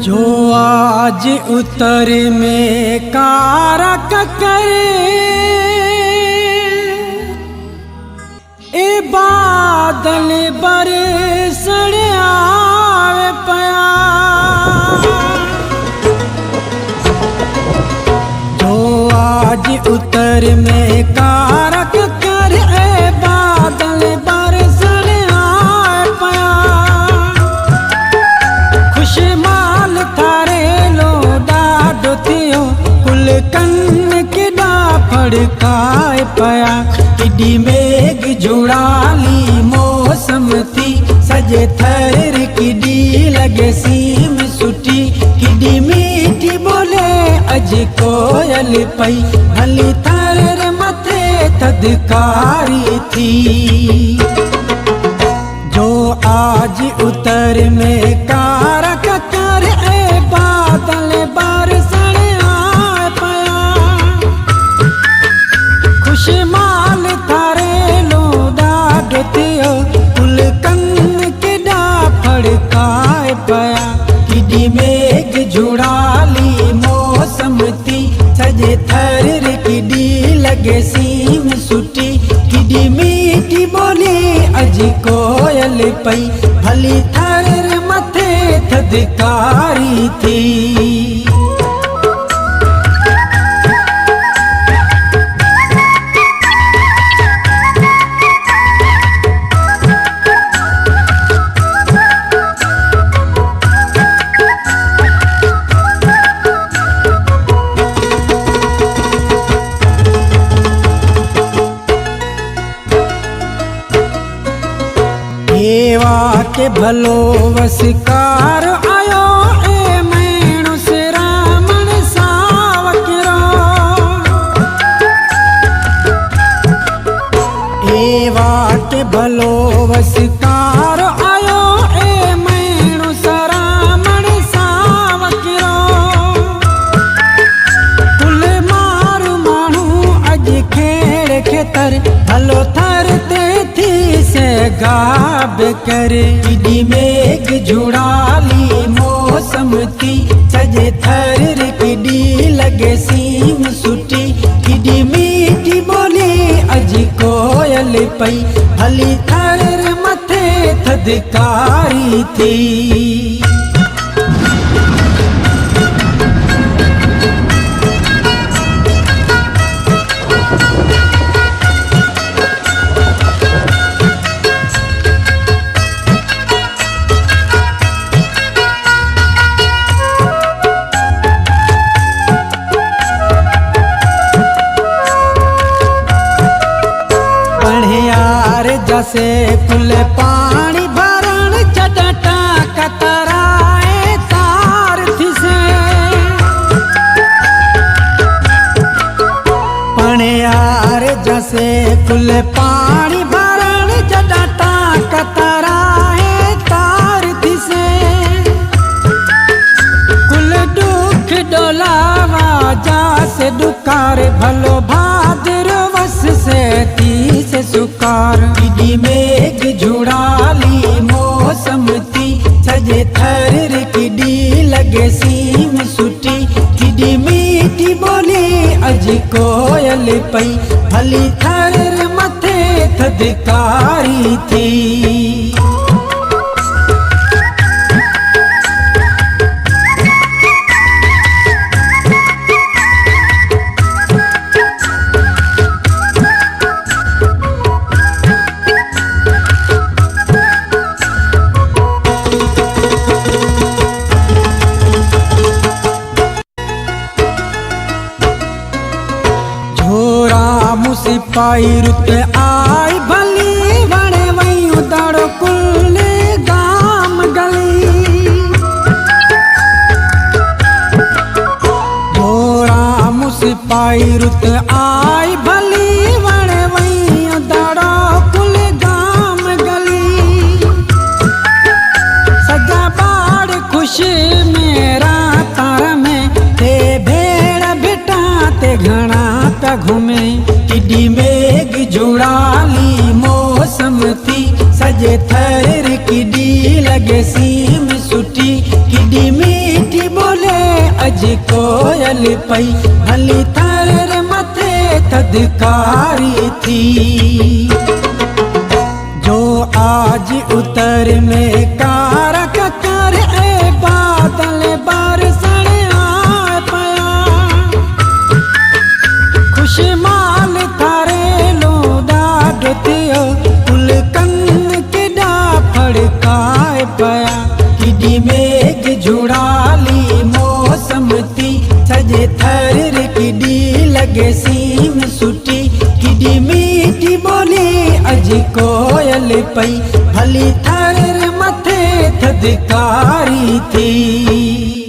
जो आज उतर में कारक करे ए बादल बरसण आवे पया। जो आज उतर में कारक करे ए बादल बरसण आवे पया। खुशमाल थारे लो डाडो थियो कुल कन केडा फड़काए पया। किडी मेघ जुड़ाली मौसम थी सजे थर किडी लगे सीम सुटी। किडी मीठी बोले अज कोयल पई भली थर मथे थदकारी थी। जो आज उतर में कारक करे ए बादल बरसण आए पया। खुशमाल थारे लो डाडो थियो कुल कन केडा फड़काए पया। किडी मेघ जुड़ाली मौसम थी सजे थर किडी लगे सीम सुटी। किडी मीठी बोली अज कोयल पई भली थर मथे थदकारी थी। देवा के भलो वसकार आयो ए मैणु से रामण सावकरो। देवा के भलो वसकार आयो ए मैणु से रामण सावकरो। कुल मारू मानू अज खेड़ खेतर भलो थर ते थी से गाब करे। किडी मेघ जुड़ाली मौसम थी सजे थर किडी लगे सीम सुटी। किडी मीठी बोली अज कोयल पई भली थर मथे थदकारी थी। जैसे फुल पानी भरण चटटा कतराए तार थी से। पणियार जैसे फुल पानी भरण चटटा कतराए तार थी से। कुल दुख डोलावा जा से दुकार भलो भाद्र वस से थी से सुकार। किडी मेघ जुड़ाली मौसम थी सजे थर किडी लगे सीम सुटी। किडी मीठी बोली अज कोयल पई भली थर मथे थदकारी थी। सिपाही रुत आई भली वणे वही दाड़ो कुल गाम गली। राम सिपाही रुत आई भली वणे वही दाड़ो कुल गाम गली। सजा बाड़ खुश मेरा तार में ते भेड़ बेटा ते घना पे घूमे। किडी मेघ जुड़ाली मौसम थी सजे थर किडी लगे सीम सुटी। किडी मीठी अज कोयल पई भली थर रे मथे थदकारी थी। जो आज उतर में कारक कर बादल बारसण आए पया। खुशमाल थारे लो ॾाढो थियो कुल कन केॾा फड़काए पया। किडी मेघ जुड़ाली मौसम थी सजे थर रे किडी लगे सीम सुठी। किडी मीठी बोली अज कोयल पई भली थर रे मथे थदकारी थी।